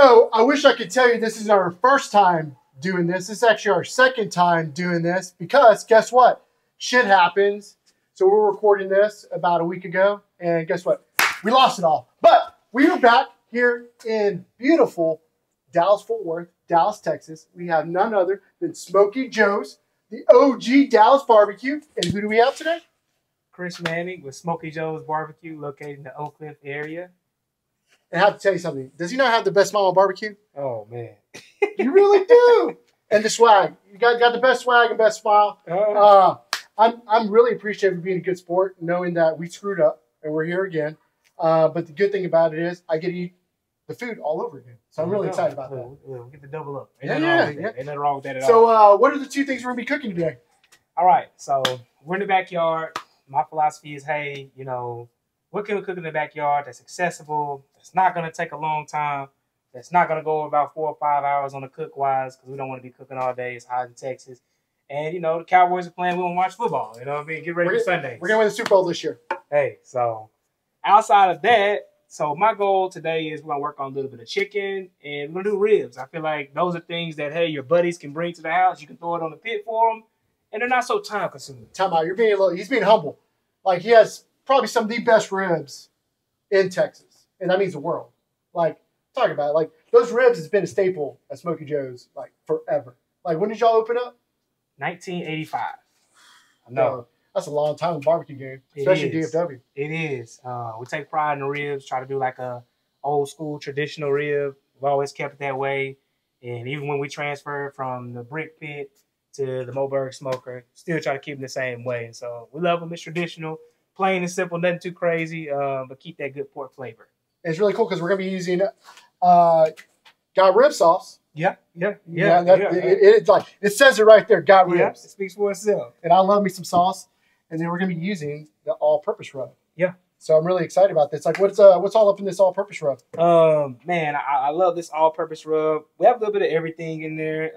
So I wish I could tell you this is our first time doing this. This is actually our second time doing this because guess what? Shit happens. So we're recording this about a week ago, and guess what? We lost it all. But we are back here in beautiful Dallas-Fort Worth, Dallas, Texas. We have none other than Smokey Joe's, the OG Dallas barbecue. And who do we have today? Kris Manning with Smokey Joe's Barbecue, located in the Oak Cliff area. And I have to tell you something. Does he not have the best smile on barbecue? Oh, man. You really do. And the swag. You got the best swag and best smile. I'm really appreciative of being a good sport, knowing that we screwed up and we're here again. But the good thing about it is I get to eat the food all over again. So I'm really excited about that. We'll get the double up. Yeah. Ain't nothing wrong with that at all. So what are the two things we're going to be cooking today? All right. So we're in the backyard. My philosophy is, hey, you know, what can we cook in the backyard that's accessible, that's not going to take a long time, that's not going to go about 4 or 5 hours on the cook-wise because we don't want to be cooking all day. It's hot in Texas. And, you know, the Cowboys are playing. We want to watch football. You know what I mean? Get ready for Sunday. We're going to win the Super Bowl this year. Hey, so outside of that, so my goal today is we're going to work on a little bit of chicken and we're going to do ribs. I feel like those are things that, hey, your buddies can bring to the house. You can throw it on the pit for them. And they're not so time-consuming. Time out. You're being a little. He's being humble. Like, he has probably some of the best ribs in Texas. And that means the world. Like, talk about it. Like, those ribs has been a staple at Smokey Joe's, like, forever. Like, when did y'all open up? 1985. I know. That's a long time in the barbecue game, especially DFW. It is. We take pride in the ribs, try to do like a old school traditional rib. We've always kept it that way. And even when we transferred from the brick pit to the Moberg smoker, still try to keep them the same way. And so we love them. It's traditional, plain and simple, nothing too crazy, but keep that good pork flavor. And it's really cool because we're going to be using got rib sauce. Yeah. It says it right there, got ribs. Yeah, it speaks for itself. And I love me some sauce. And then we're going to be using the all-purpose rub. Yeah. So I'm really excited about this. Like, what's all up in this all-purpose rub? Man, I love this all-purpose rub. We have a little bit of everything in there.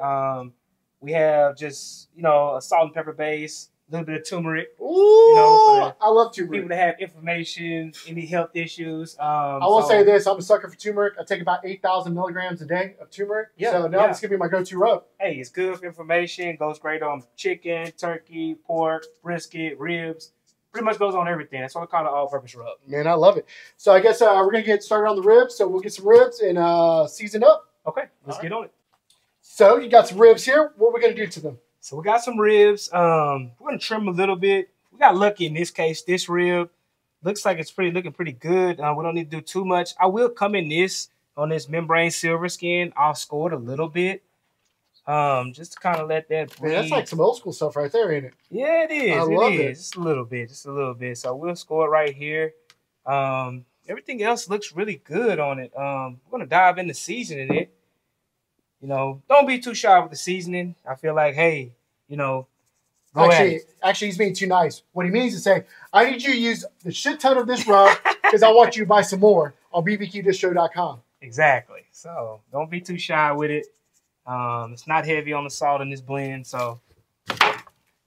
We have just, you know, a salt and pepper base, a little bit of turmeric. Ooh, you know, I love turmeric. People that have inflammation, any health issues. I will say this. I'm a sucker for turmeric. I take about 8,000 milligrams a day of turmeric. Yeah, so now it's going to be my go-to rub. Hey, it's good for inflammation. Goes great on chicken, turkey, pork, brisket, ribs. Pretty much goes on everything. That's what I call an all-purpose rub. Man, I love it. So I guess we're going to get started on the ribs. So we'll get some ribs and season up. Okay, let's get on it. So you got some ribs here. What are we going to do to them? So we got some ribs. We're going to trim a little bit. We got lucky in this case. This rib looks like it's looking pretty good. We don't need to do too much. I will come in on this membrane silver skin. I'll score it a little bit. Just to kind of let that breathe. Man, that's like some old school stuff right there, ain't it? Yeah, it is. I love it. Just a little bit. So we'll score it right here. Everything else looks really good on it. We're going to dive into seasoning it. You know, don't be too shy with the seasoning. I feel like, hey, you know, actually, he's being too nice. What he means is say, I need you to use the shit ton of this rub because I want you to buy some more on bbqdistro.com. Exactly. So don't be too shy with it. It's not heavy on the salt in this blend. So,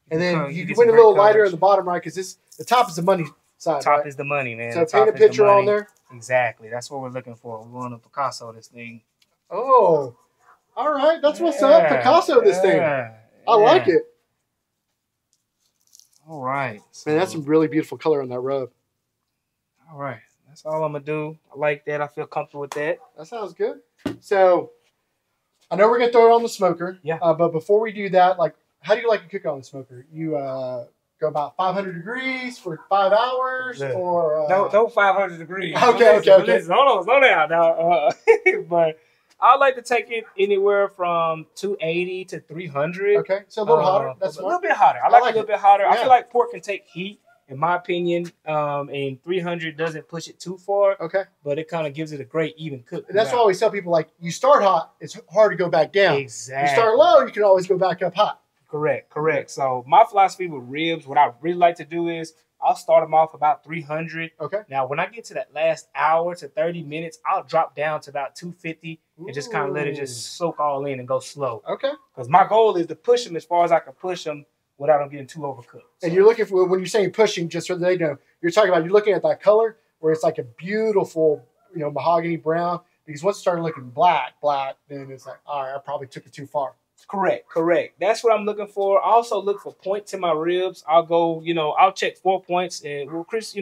and then you went a little lighter at the bottom, right? Because the top is the money side. Top is the money, man. So paint a picture on there. Exactly. That's what we're looking for. We want to Picasso this thing. Oh. All right, that's what's up. Picasso this thing. I like it. All right. Man, that's some really beautiful color on that rub. All right. That's all I'm going to do. I like that. I feel comfortable with that. That sounds good. So, I know we're going to throw it on the smoker. Yeah. But before we do that, like, how do you like to cook on the smoker? You go about 500 degrees for 5 hours? Yeah. Or No 500 degrees. Okay. Listen, hold on, slow down now. But I like to take it anywhere from 280 to 300. Okay, so a little hotter. That's a little bit hotter. I like it a little bit hotter. Yeah. I feel like pork can take heat, in my opinion, and 300 doesn't push it too far. Okay. But it kind of gives it a great even cook. And that's why I always tell people, like, you start hot, it's hard to go back down. Exactly. You start low, you can always go back up hot. Correct. So my philosophy with ribs, what I really like to do is I'll start them off about 300. Okay. Now, when I get to that last hour to 30 minutes, I'll drop down to about 250 and just kind of let it just soak all in and go slow. Okay. Because my goal is to push them as far as I can push them without them getting too overcooked. And you're looking for, when you're saying pushing, just so they know, you're talking about, you're looking at that color where it's like a beautiful, you know, mahogany brown. Because once it started looking black, then it's like, all right, I probably took it too far. Correct. That's what I'm looking for. I also look for points in my ribs. I'll go, I'll check 4 points. And, well, Kris,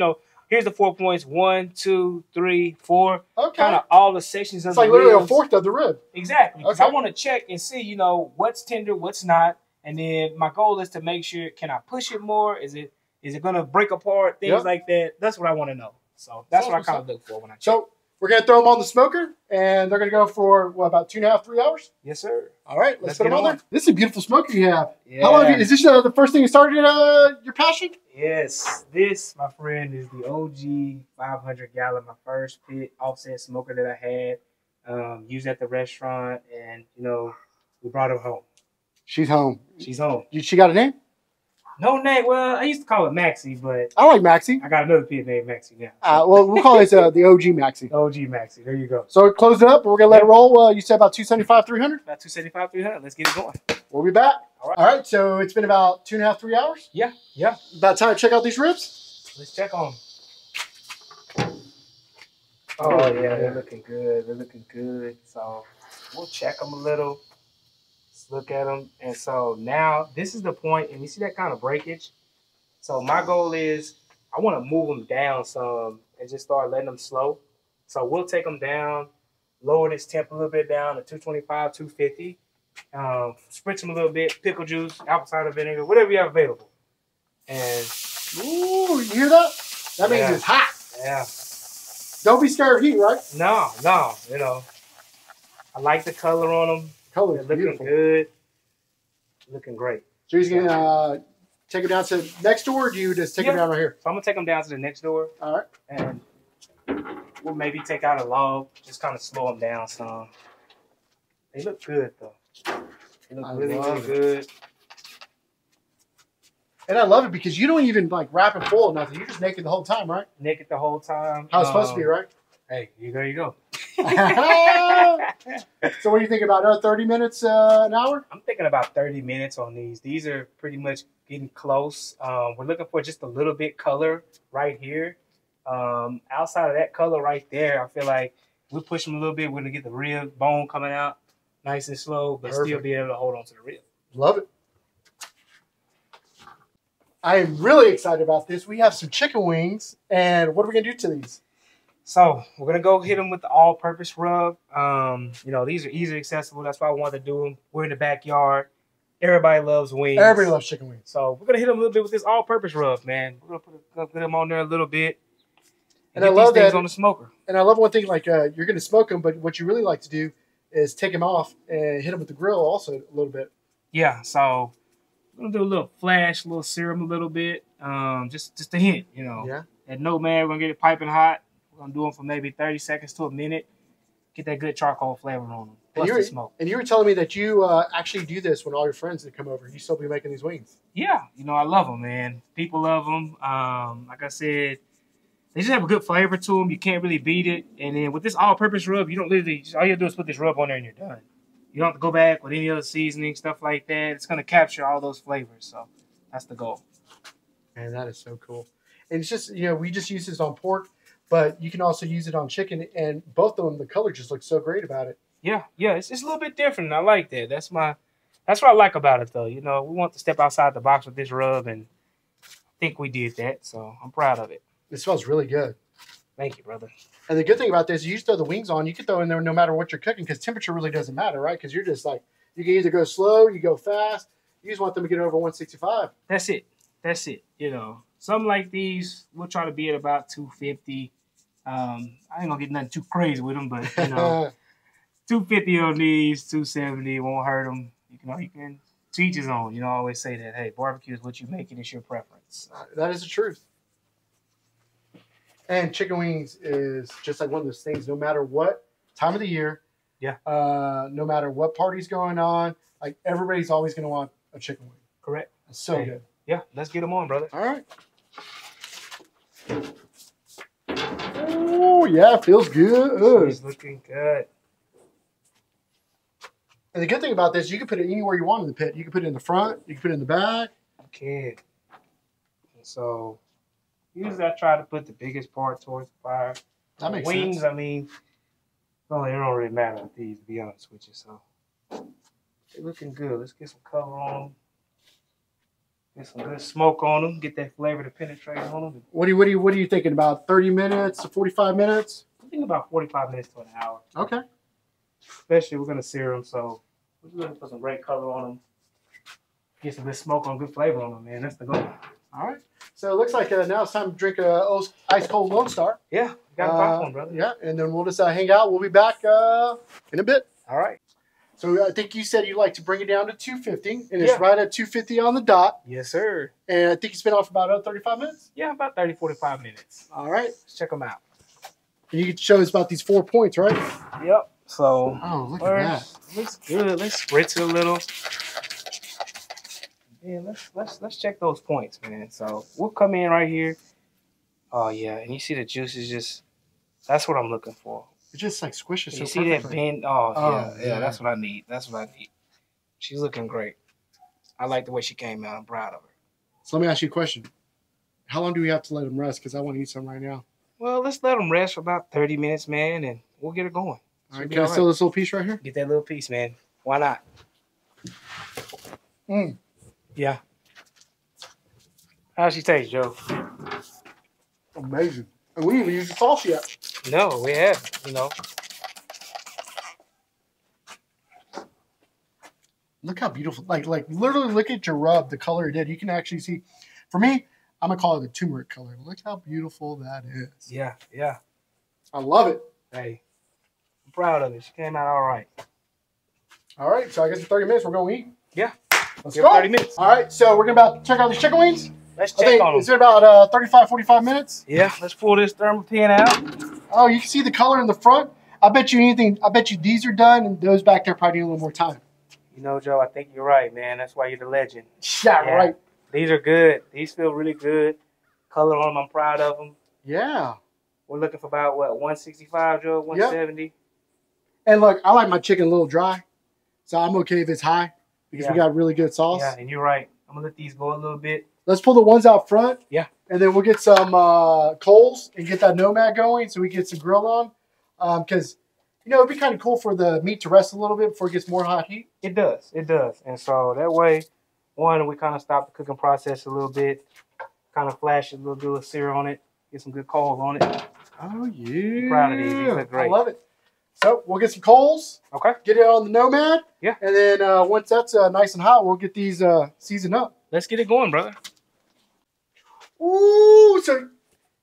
here's the 4 points. 1, 2, 3, 4. Okay. Kind of all the sections of it's the like literally ribs. a fourth of the rib. Exactly. Because Okay. I want to check and see, what's tender, what's not. And then my goal is to make sure, can I push it more? Is it going to break apart? Things like that. That's what I want to know. So that's what I kind of look for when I check. So we're going to throw them on the smoker, and they're going to go for, about 2.5, 3 hours? Yes, sir. All right, let's put them on there. This is a beautiful smoker you have. Yeah. How long is this the first thing you started your passion? Yes. This, my friend, is the OG 500-gallon, my first pit offset smoker that I had. Used at the restaurant, and, we brought her home. She's home. She's home. She got a name? No name. Well, I used to call it Maxie, but I like Maxie. I got another pit named Maxie now. Well, we'll call it the OG Maxie. OG Maxie. There you go. So close it up. We're going to let it roll. You said about 275, 300? About 275, 300. Let's get it going. We'll be back. All right. So it's been about 2.5, 3 hours? Yeah. About time to check out these ribs? Let's check on them. Oh, yeah. They're looking good. So we'll check them a little. Look at them. And so now this is the point, and you see that kind of breakage. So my goal is I want to move them down some and just start letting them slow. So we'll take them down, lower this temp a little bit down to 225, 250. Spritz them a little bit, pickle juice, apple cider vinegar, whatever you have available. And ooh, you hear that? That means it's hot. Yeah. Don't be scared of heat, right? No. I like the color on them. Color is looking beautiful. good. Looking great. So he's going to take them down to the next door, or do you just take them down right here? So I'm going to take them down to the next door. All right. And we'll maybe take out a log, just kind of slow them down some. They look good, though. They look really good. And I love it because you don't even wrap it full or nothing. You're just naked the whole time, right? Naked the whole time. How it's supposed to be, right? Hey, there you go. So what do you think about 30 minutes an hour? I'm thinking about 30 minutes on these. These are pretty much getting close. We're looking for just a little bit color right here. Outside of that color right there, I feel like we push them a little bit. We're going to get the rib bone coming out nice and slow, but still be able to hold on to the rib. Love it. I am really excited about this. We have some chicken wings, and what are we going to do to these? So we're going to go hit them with the all-purpose rub. These are easily accessible. That's why I wanted to do them. We're in the backyard. Everybody loves wings. Everybody loves chicken wings. So we're going to hit them a little bit with this all-purpose rub, man. We're going to put them on there a little bit. And I love that on the smoker. And I love one thing, you're going to smoke them, but what you really like to do is take them off and hit them with the grill also a little bit. Yeah, so we're going to do a little flash, a little serum a little bit. Just a hint, Yeah. And no, man, we're going to get it piping hot. We're going to do them for maybe 30 seconds to a minute. Get that good charcoal flavor on them. Plus the smoke. And you were telling me that you actually do this when all your friends that come over. You still be making these wings. Yeah. I love them, man. People love them. Like I said, they just have a good flavor to them. You can't really beat it. And then with this all-purpose rub, you don't literally, all you have to do is put this rub on there and you're done. You don't have to go back with any other seasoning, stuff like that. It's going to capture all those flavors. So that's the goal. Man, that is so cool. And it's just, we just use this on pork, but you can also use it on chicken. And both of them, the color just looks so great about it. Yeah. It's a little bit different. I like that. That's what I like about it, though. We want to step outside the box with this rub, and I think we did that. So I'm proud of it. It smells really good. Thank you, brother. And the good thing about this, you just throw the wings on. You can throw in there no matter what you're cooking because temperature really doesn't matter, right? Because you're just you can either go slow, you go fast. You just want them to get over 165. That's it. Something like these, we'll try to be at about 250. I ain't going to get nothing too crazy with them, but, 250 on these, 270, won't hurt them. You can to each his own. I always say that, hey, barbecue is what you make it. It's your preference. That is the truth. And chicken wings is just like one of those things, no matter what time of the year, no matter what party's going on, everybody's always going to want a chicken wing. Correct. That's so good. Yeah, let's get them on, brother. All right. Oh, yeah, feels good. It's looking good. And the good thing about this, you can put it anywhere you want in the pit. You can put it in the front. You can put it in the back. Okay. So usually I try to put the biggest part towards the fire. That makes wings, sense. I mean, Oh, it don't really matter with these, to be honest with you. So they're looking good. Let's get some color on them. Get some good smoke on them. Get that flavor to penetrate on them. What are you thinking about? 30 minutes to 45 minutes? I think about 45 minutes to an hour. Okay. Especially we're gonna sear them, so we're just gonna put some great color on them. Get some good smoke on, good flavor on them, man. That's the goal. All right. So it looks like now it's time to drink a ice cold Lone Star. Yeah, got a popcorn, brother. Yeah, and then we'll just hang out. We'll be back in a bit. All right. So I think you said you'd like to bring it down to 250, and it's right at 250 on the dot. Yes, sir. And I think it's been off for about 35 minutes? Yeah, about 30, 45 minutes. All right. Let's check them out. And you can show us about these 4 points, right? Yep. So, look at that. Looks good. Let's spritz it a little. Yeah, let's check those points, man. So we'll come in right here. Oh yeah, and you see the juices just. That's what I'm looking for. It just like squishes. You see that bend? Oh yeah. That's what I need. That's what I need. She's looking great. I like the way she came out. I'm proud of her. So let me ask you a question. How long do we have to let them rest? Because I want to eat some right now. Well, let's let them rest for about 30 minutes, man, and we'll get it going. All right, can I steal this little piece right here? Get that little piece, man. Why not? Yeah. How's she taste, Joe? Amazing. And we didn't even use the sauce yet. No, we haven't, you know. Look how beautiful. Like literally look at your rub, the color it did. You can actually see. For me, I'm going to call it the turmeric color. Look how beautiful that is. Yeah, yeah. I love it. Hey, I'm proud of it. She came out all right. All right, so I guess in 30 minutes we're going to eat. Yeah. Let's go. 30 minutes. All right, so we're going to about check out these chicken wings. Let's check on them. Is it about 35, 45 minutes? Yeah, let's pull this thermal pin out. Oh, you can see the color in the front. I bet you these are done, and those back there probably need a little more time. You know, Joe, I think you're right, man. That's why you're the legend. Yeah, right. These are good. These feel really good. Color on them, I'm proud of them. Yeah. We're looking for about, what, 165, Joe, 170? Yep. And look, I like my chicken a little dry, so I'm okay if it's high because we got really good sauce. Yeah, and you're right. I'm going to let these go a little bit. Let's pull the ones out front. Yeah. And then we'll get some coals and get that Nomad going so we get some grill on. Because, you know, it'd be kind of cool for the meat to rest a little bit before it gets more hot heat. It does. It does. And so that way, one, we kind of stop the cooking process a little bit, kind of flash a little bit of sear on it, get some good coals on it. Oh, yeah. I'm proud of these. These look great. I love it. So we'll get some coals. Okay. Get it on the Nomad. Yeah. And then once that's nice and hot, we'll get these seasoned up. Let's get it going, brother. Ooh, so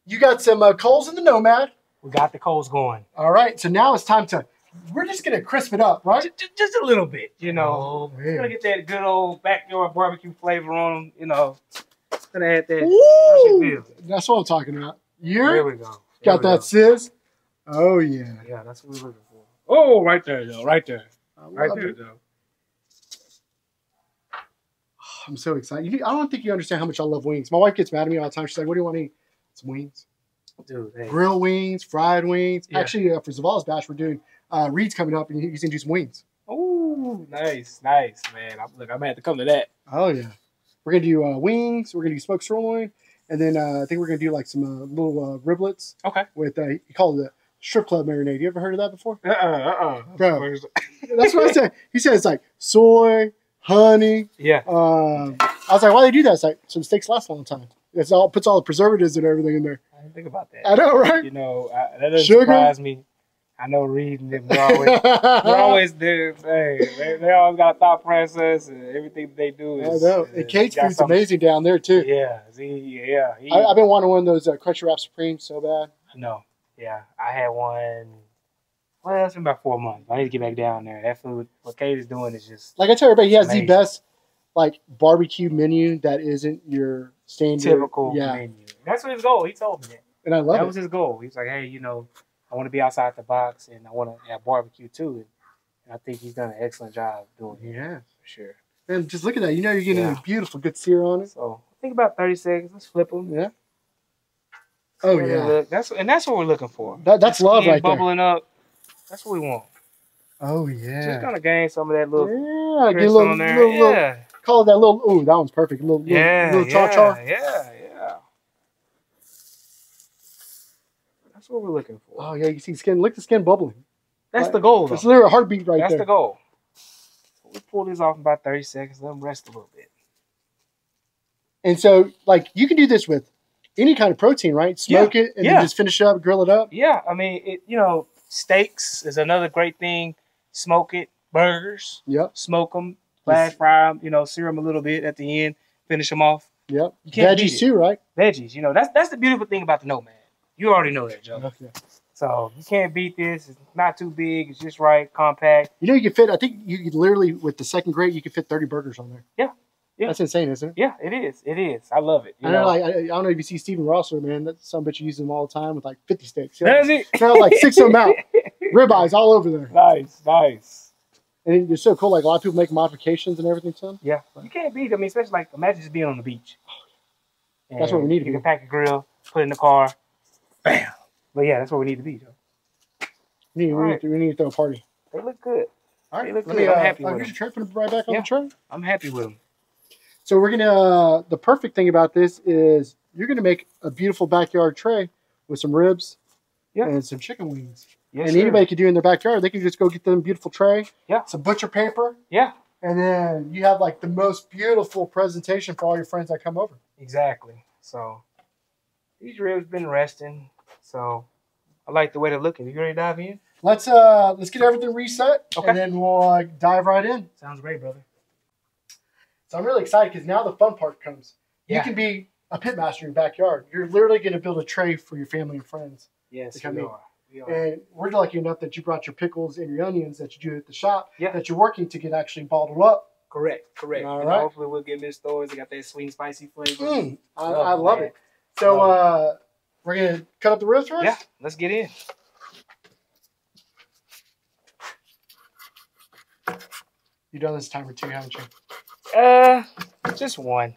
you got some coals in the Nomad. We got the coals going. All right, so now it's time to, we're just going to crisp it up, right? Just a little bit, you know. We're going to get that good old backyard barbecue flavor on them, you know. It's going to add that. That's what I'm talking about. There we go. Got that sizz? Oh, yeah. Yeah, that's what we're looking for. Oh, right there, Joe. Right there. Right there, Joe. I'm so excited. I don't think you understand how much I love wings. My wife gets mad at me all the time. She's like, what do you want to eat? Some wings. Dude, hey. Grill wings, fried wings. Yeah. Actually, for Zavala's bash, we're doing Reed's coming up, and he's going to do some wings. Oh, nice, man. Look, I'm going to have to come to that. Oh, yeah. We're going to do wings. We're going to do smoked sirloin. And then I think we're going to do like some little riblets. Okay. With, you call it the strip club marinade. You ever heard of that before? Bro. That's what I said. He said it's like soy, honey. Yeah. I was like, why do they do that? It's like, so the steaks last a long time. It's all puts all the preservatives and everything in there. I didn't think about that. I know, right? You know, that doesn't surprise me. I know Reed and them, they're always there. Hey, they always got a thought process and everything they do is. I know. And Kate's food's amazing down there too. Yeah. I've been wanting one of those Crunchy Wrap Supremes so bad. No. Yeah. I had one. Well, it's been about 4 months. I need to get back down there. That food, what Kate is doing is just. Like I tell everybody, he has the best like barbecue menu that isn't your standard typical menu. That's what his goal. He told me that. And I love it. That was his goal. He's like, hey, you know, I want to be outside the box and I want to have barbecue too. And I think he's done an excellent job doing it. Yeah. For sure. And just look at that. You know you're getting a beautiful, good sear on it. So I think about 30 seconds. Let's flip them. Yeah. Oh, yeah. That's what we're looking for. That's love right there. Bubbling up. That's what we want. Oh, yeah. Just kind of gain some of that little get a little, on there. Call it that little, oh, that one's perfect. Little char-char. Yeah. That's what we're looking for. Oh, yeah, you see skin. Look at the skin bubbling. That's the goal, though. It's literally a heartbeat right That's there. the goal. So we pull these off in about 30 seconds. Let them rest a little bit. And so, like, you can do this with any kind of protein, right? Smoke it and then just finish it up, grill it up. Yeah, I mean, steaks is another great thing. Smoke it. Burgers. Yep. Smoke them. Flash fry them. Sear them a little bit at the end. Finish them off. Yep. Veggies too, right? Veggies. That's the beautiful thing about the Nomad. You already know that, Joe. Okay. So you can't beat this. It's not too big. It's just right, compact. You can fit. I think you could literally with the second grade, you could fit 30 burgers on there. Yeah. That's insane, isn't it? Yeah, it is. It is. I love it. I don't know if you see Steven Rosser, man. That's some bitch uses them all the time with like 50 steaks. Does it? Like 6 of them out. Ribeyes all over there. Nice. And it's so cool. Like a lot of people make modifications and everything to them. Yeah. You can't beat it. I mean, especially like imagine just being on the beach. And that's what we need to be. You can pack a grill, put it in the car. Bam. But yeah, that's what we need to be, Joe. We need to throw a party. They look good. All right. They look good. I'm happy with them. Here's your tray. Put them right back on the tray. I'm happy with them. So we're gonna. The perfect thing about this is you're gonna make a beautiful backyard tray with some ribs and some chicken wings. Yes, and anybody could do in their backyard. They can just go get them beautiful tray. Yeah. Some butcher paper. Yeah. And then you have like the most beautiful presentation for all your friends that come over. Exactly. So these ribs been resting. So I like the way they're looking. You ready to dive in? Let's get everything reset. Okay. And then we'll dive right in. Sounds great, brother. So I'm really excited because now the fun part comes. You can be a pitmaster in your backyard. You're literally going to build a tray for your family and friends. Yes, we are. And we're lucky enough that you brought your pickles and your onions that you do at the shop that you're working to get actually bottled up. Correct. All and right. Hopefully we'll get them in stores. They got that sweet and spicy flavor. I love it. So we're going to cut up the ribs for us? Yeah, let's get in. You've done this time or two, haven't you? Just one,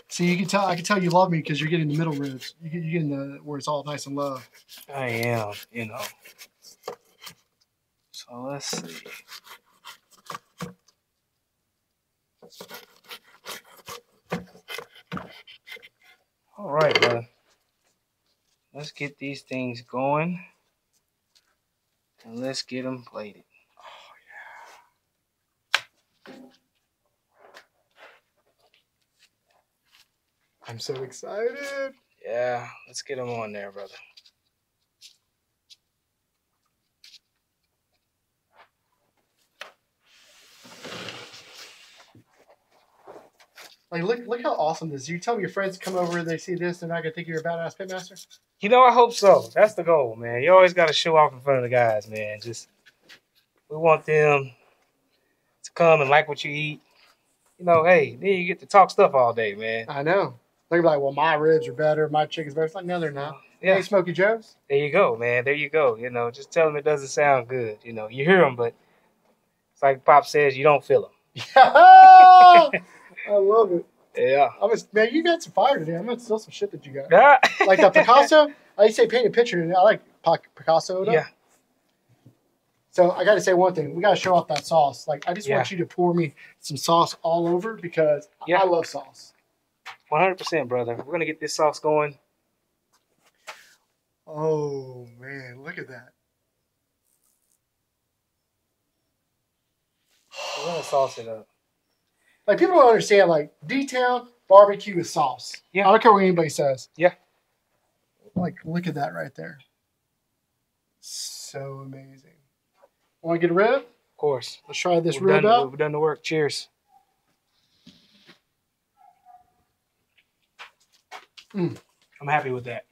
See, I can tell you love me because you're getting the middle ribs. You're getting the where it's all nice and low. I am, So let's see. All right, brother. Let's get these things going. And let's get them plated. I'm so excited. Yeah, let's get them on there, brother. Like, look how awesome this is. You tell your friends come over, they see this, they're not going to think you're a badass pitmaster? I hope so. That's the goal, man. You always got to show off in front of the guys, man. We want them to come and like what you eat. Hey, then you get to talk stuff all day, man. I know. They're like, well, my ribs are better, my chicken's better. It's like, no, they're not. Yeah. Hey, Smokey Joe's. There you go, man. There you go. Just tell them it doesn't sound good. You hear them, but it's like Pop says, you don't feel them. I love it. Yeah. Man, you got some fire today. I'm going to steal some shit that you got. Like that Picasso. I used to say paint a picture, and I like Picasso. Yeah. So I got to say one thing. We got to show off that sauce. Like, I just want you to pour me some sauce all over because I love sauce. 100%, brother. We're going to get this sauce going. Oh, man. Look at that. We're going to sauce it up. Like, people don't understand, like, D-Town barbecue is sauce. Yeah. I don't care what anybody says. Yeah. Like, look at that right there. So amazing. Want to get a rib? Of course. Let's try this rib out. We've done the work. Cheers. I'm happy with that.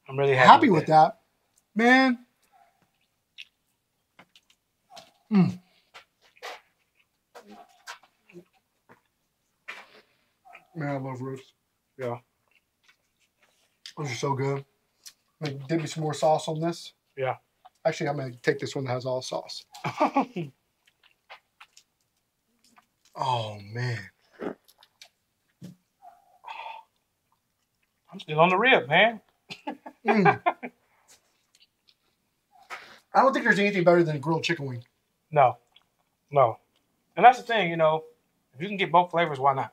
I'm really happy with that. Man. Man, I love ribs. Yeah. Those are so good. Dip me some more sauce on this. Yeah. Actually, I'm going to take this one that has all sauce. Oh, man. I'm still on the rib, man. I don't think there's anything better than a grilled chicken wing. No. And that's the thing, if you can get both flavors, why not?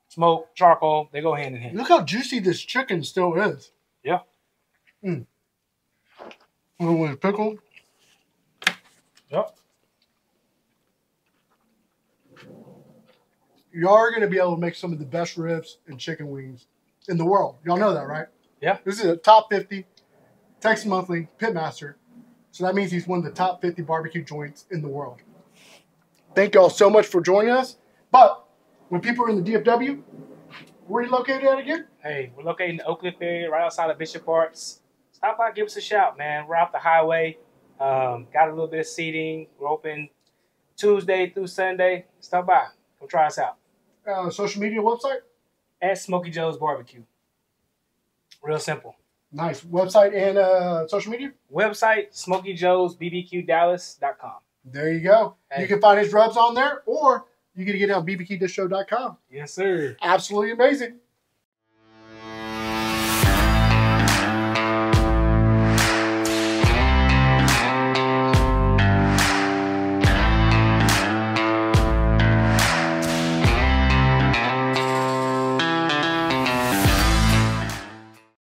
smoke, charcoal, they go hand in hand. Look how juicy this chicken still is. Yeah. With pickle. Yep. You are going to be able to make some of the best ribs and chicken wings in the world. Y'all know that, right? Yeah. This is a top 50 Texas Monthly Pitmaster. So that means he's one of the top 50 barbecue joints in the world. Thank y'all so much for joining us. But when people are in the DFW, where are you located at again? Hey, we're located in the Oak Cliff area, right outside of Bishop Arts. Stop by, give us a shout, man. We're off the highway. Got a little bit of seating. We're open Tuesday through Sunday. Stop by. Come try us out. Social media website? At Smokey Joe's Barbecue. Real simple. Nice. Website and social media? Website, SmokeyJoesBBQDallas.com. There you go. Hey. You can find his rubs on there, or you can get it on bbqdishtshow.com. Yes, sir. Absolutely amazing.